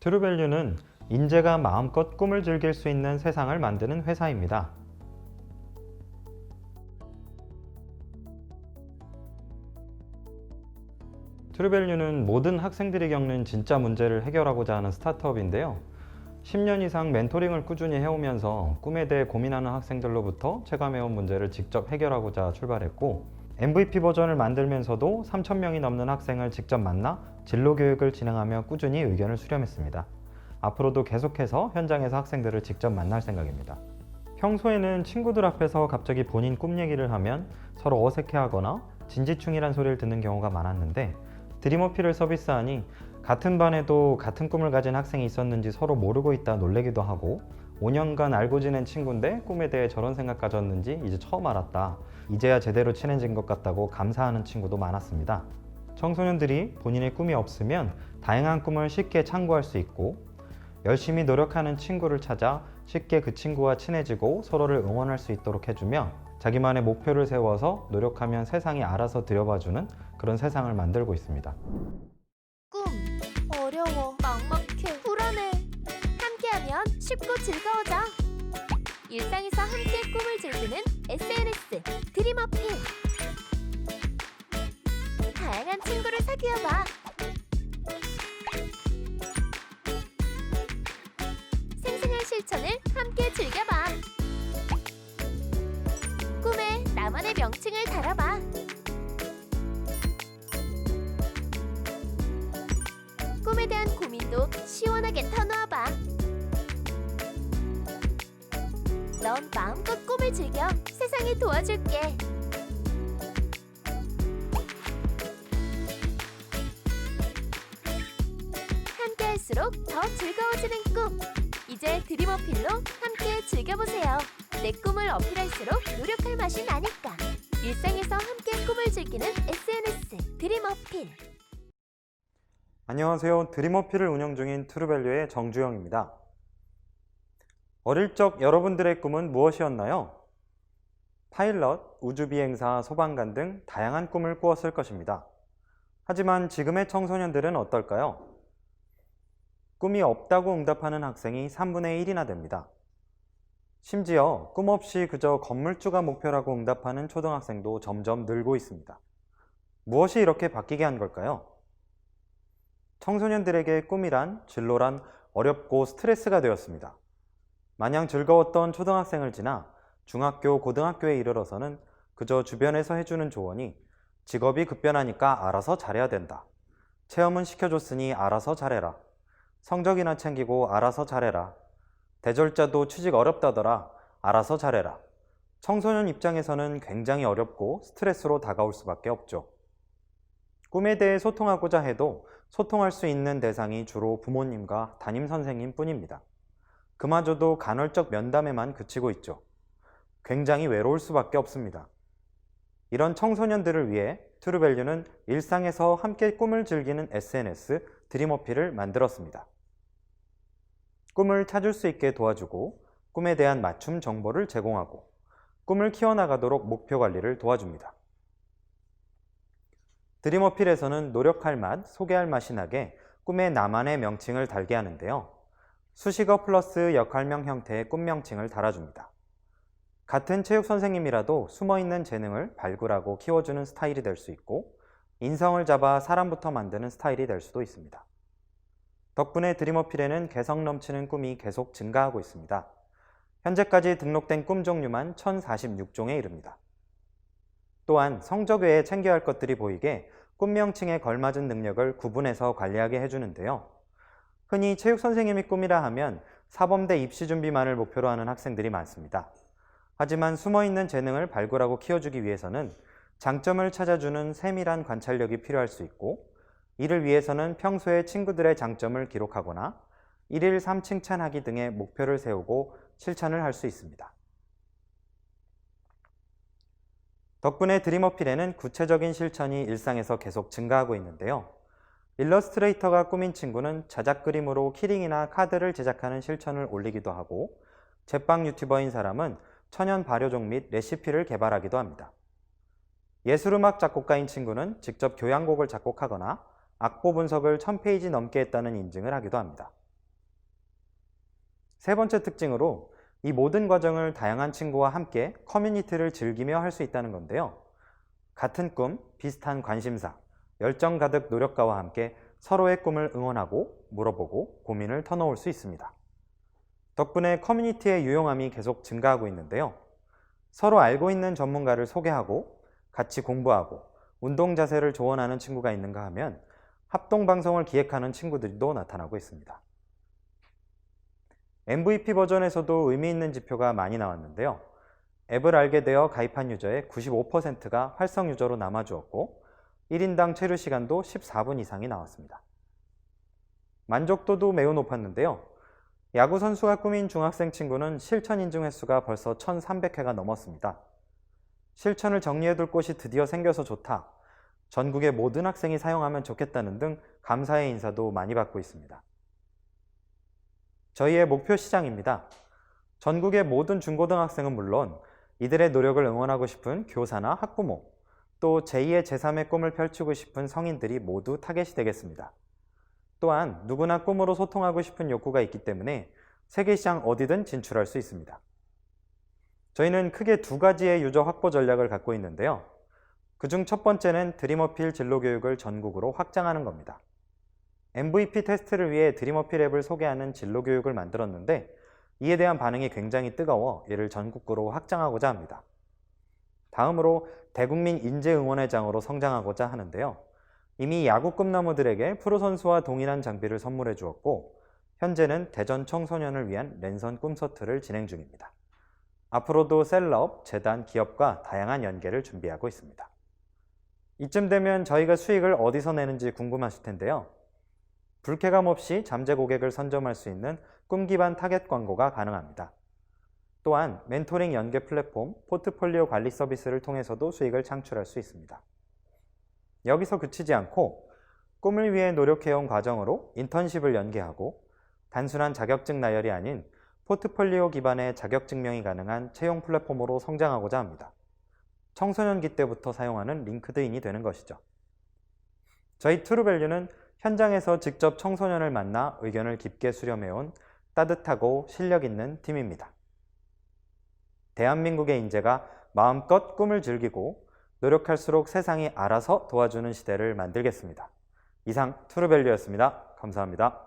트루밸류는 인재가 마음껏 꿈을 즐길 수 있는 세상을 만드는 회사입니다. 트루밸류는 모든 학생들이 겪는 진짜 문제를 해결하고자 하는 스타트업인데요. 10년 이상 멘토링을 꾸준히 해오면서 꿈에 대해 고민하는 학생들로부터 체감해온 문제를 직접 해결하고자 출발했고, MVP 버전을 만들면서도 3,000명이 넘는 학생을 직접 만나 진로 교육을 진행하며 꾸준히 의견을 수렴했습니다. 앞으로도 계속해서 현장에서 학생들을 직접 만날 생각입니다. 평소에는 친구들 앞에서 갑자기 본인 꿈 얘기를 하면 서로 어색해하거나 진지충이란 소리를 듣는 경우가 많았는데, 드림어필을 서비스하니 같은 반에도 같은 꿈을 가진 학생이 있었는지 서로 모르고 있다 놀래기도 하고, 5년간 알고 지낸 친구인데 꿈에 대해 저런 생각 가졌는지 이제 처음 알았다, 이제야 제대로 친해진 것 같다고 감사하는 친구도 많았습니다. 청소년들이 본인의 꿈이 없으면 다양한 꿈을 쉽게 창구할 수 있고, 열심히 노력하는 친구를 찾아 쉽게 그 친구와 친해지고 서로를 응원할 수 있도록 해주며, 자기만의 목표를 세워서 노력하면 세상이 알아서 들여봐주는 그런 세상을 만들고 있습니다. 꿈 어려워, 막막해, 불안해. 함께하면 쉽고 즐거워져. 일상에서 함께 꿈을 즐기는 SNS 드림어필. 다양한 친구를 사귀어봐. 생생한 실천을 함께 즐겨봐. 꿈에 나만의 명칭을 달아봐. 꿈에 대한 고민도 시원하게 터놓아봐. 넌 마음껏 꿈을 즐겨. 세상이 도와줄게. 함께할수록 더 즐거워지는 꿈. 이제 드림어필로 함께 즐겨보세요. 내 꿈을 어필할수록 노력할 맛이 나니까. 일상에서 함께 꿈을 즐기는 SNS 드림어필. 안녕하세요. 드림어필을 운영 중인 트루밸류의 정주영입니다. 어릴 적 여러분들의 꿈은 무엇이었나요? 파일럿, 우주비행사, 소방관 등 다양한 꿈을 꾸었을 것입니다. 하지만 지금의 청소년들은 어떨까요? 꿈이 없다고 응답하는 학생이 3분의 1이나 됩니다. 심지어 꿈 없이 그저 건물주가 목표라고 응답하는 초등학생도 점점 늘고 있습니다. 무엇이 이렇게 바뀌게 한 걸까요? 청소년들에게 꿈이란, 진로란 어렵고 스트레스가 되었습니다. 마냥 즐거웠던 초등학생을 지나 중학교, 고등학교에 이르러서는 그저 주변에서 해주는 조언이 직업이 급변하니까 알아서 잘해야 된다. 체험은 시켜줬으니 알아서 잘해라. 성적이나 챙기고 알아서 잘해라. 대졸자도 취직 어렵다더라. 알아서 잘해라. 청소년 입장에서는 굉장히 어렵고 스트레스로 다가올 수밖에 없죠. 꿈에 대해 소통하고자 해도 소통할 수 있는 대상이 주로 부모님과 담임선생님 뿐입니다. 그마저도 간헐적 면담에만 그치고 있죠. 굉장히 외로울 수밖에 없습니다. 이런 청소년들을 위해 트루밸류는 일상에서 함께 꿈을 즐기는 SNS 드림어필을 만들었습니다. 꿈을 찾을 수 있게 도와주고, 꿈에 대한 맞춤 정보를 제공하고, 꿈을 키워나가도록 목표 관리를 도와줍니다. 드림어필에서는 노력할 맛, 소개할 맛이 나게 꿈에 나만의 명칭을 달게 하는데요. 수식어 플러스 역할명 형태의 꿈 명칭을 달아줍니다. 같은 체육 선생님이라도 숨어있는 재능을 발굴하고 키워주는 스타일이 될 수 있고, 인성을 잡아 사람부터 만드는 스타일이 될 수도 있습니다. 덕분에 드림어필에는 개성 넘치는 꿈이 계속 증가하고 있습니다. 현재까지 등록된 꿈 종류만 1046종에 이릅니다. 또한 성적 외에 챙겨야 할 것들이 보이게 꿈 명칭에 걸맞은 능력을 구분해서 관리하게 해주는데요. 흔히 체육 선생님이 꿈이라 하면 사범대 입시 준비만을 목표로 하는 학생들이 많습니다. 하지만 숨어있는 재능을 발굴하고 키워주기 위해서는 장점을 찾아주는 세밀한 관찰력이 필요할 수 있고, 이를 위해서는 평소에 친구들의 장점을 기록하거나 1일 3칭찬하기 등의 목표를 세우고 실천을 할 수 있습니다. 덕분에 드림어필에는 구체적인 실천이 일상에서 계속 증가하고 있는데요. 일러스트레이터가 꾸민 친구는 자작 그림으로 키링이나 카드를 제작하는 실천을 올리기도 하고, 제빵 유튜버인 사람은 천연 발효종 및 레시피를 개발하기도 합니다. 예술음악 작곡가인 친구는 직접 교향곡을 작곡하거나 악보 분석을 1000페이지 넘게 했다는 인증을 하기도 합니다. 세 번째 특징으로 이 모든 과정을 다양한 친구와 함께 커뮤니티를 즐기며 할 수 있다는 건데요. 같은 꿈, 비슷한 관심사, 열정 가득 노력가와 함께 서로의 꿈을 응원하고 물어보고 고민을 터놓을 수 있습니다. 덕분에 커뮤니티의 유용함이 계속 증가하고 있는데요. 서로 알고 있는 전문가를 소개하고 같이 공부하고 운동 자세를 조언하는 친구가 있는가 하면 합동방송을 기획하는 친구들도 나타나고 있습니다. MVP 버전에서도 의미 있는 지표가 많이 나왔는데요. 앱을 알게 되어 가입한 유저의 95%가 활성 유저로 남아주었고 1인당 체류 시간도 14분 이상이 나왔습니다. 만족도도 매우 높았는데요. 야구 선수가 꿈인 중학생 친구는 실천 인증 횟수가 벌써 1,300회가 넘었습니다. 실천을 정리해둘 곳이 드디어 생겨서 좋다. 전국의 모든 학생이 사용하면 좋겠다는 등 감사의 인사도 많이 받고 있습니다. 저희의 목표 시장입니다. 전국의 모든 중고등학생은 물론 이들의 노력을 응원하고 싶은 교사나 학부모, 또 제2의 제3의 꿈을 펼치고 싶은 성인들이 모두 타겟이 되겠습니다. 또한 누구나 꿈으로 소통하고 싶은 욕구가 있기 때문에 세계시장 어디든 진출할 수 있습니다. 저희는 크게 두 가지의 유저 확보 전략을 갖고 있는데요. 그중 첫 번째는 드림어필 진로 교육을 전국으로 확장하는 겁니다. MVP 테스트를 위해 드림어필 앱을 소개하는 진로 교육을 만들었는데 이에 대한 반응이 굉장히 뜨거워 이를 전국구로 확장하고자 합니다. 다음으로 대국민 인재응원회장으로 성장하고자 하는데요. 이미 야구 꿈나무들에게 프로선수와 동일한 장비를 선물해 주었고 현재는 대전 청소년을 위한 랜선 꿈서트를 진행 중입니다. 앞으로도 셀럽, 재단, 기업과 다양한 연계를 준비하고 있습니다. 이쯤 되면 저희가 수익을 어디서 내는지 궁금하실 텐데요. 불쾌감 없이 잠재 고객을 선점할 수 있는 꿈 기반 타겟 광고가 가능합니다. 또한 멘토링 연계 플랫폼, 포트폴리오 관리 서비스를 통해서도 수익을 창출할 수 있습니다. 여기서 그치지 않고 꿈을 위해 노력해온 과정으로 인턴십을 연계하고 단순한 자격증 나열이 아닌 포트폴리오 기반의 자격증명이 가능한 채용 플랫폼으로 성장하고자 합니다. 청소년기 때부터 사용하는 링크드인이 되는 것이죠. 저희 트루밸류는 현장에서 직접 청소년을 만나 의견을 깊게 수렴해온 따뜻하고 실력 있는 팀입니다. 대한민국의 인재가 마음껏 꿈을 즐기고 노력할수록 세상이 알아서 도와주는 시대를 만들겠습니다. 이상 트루밸류였습니다. 감사합니다.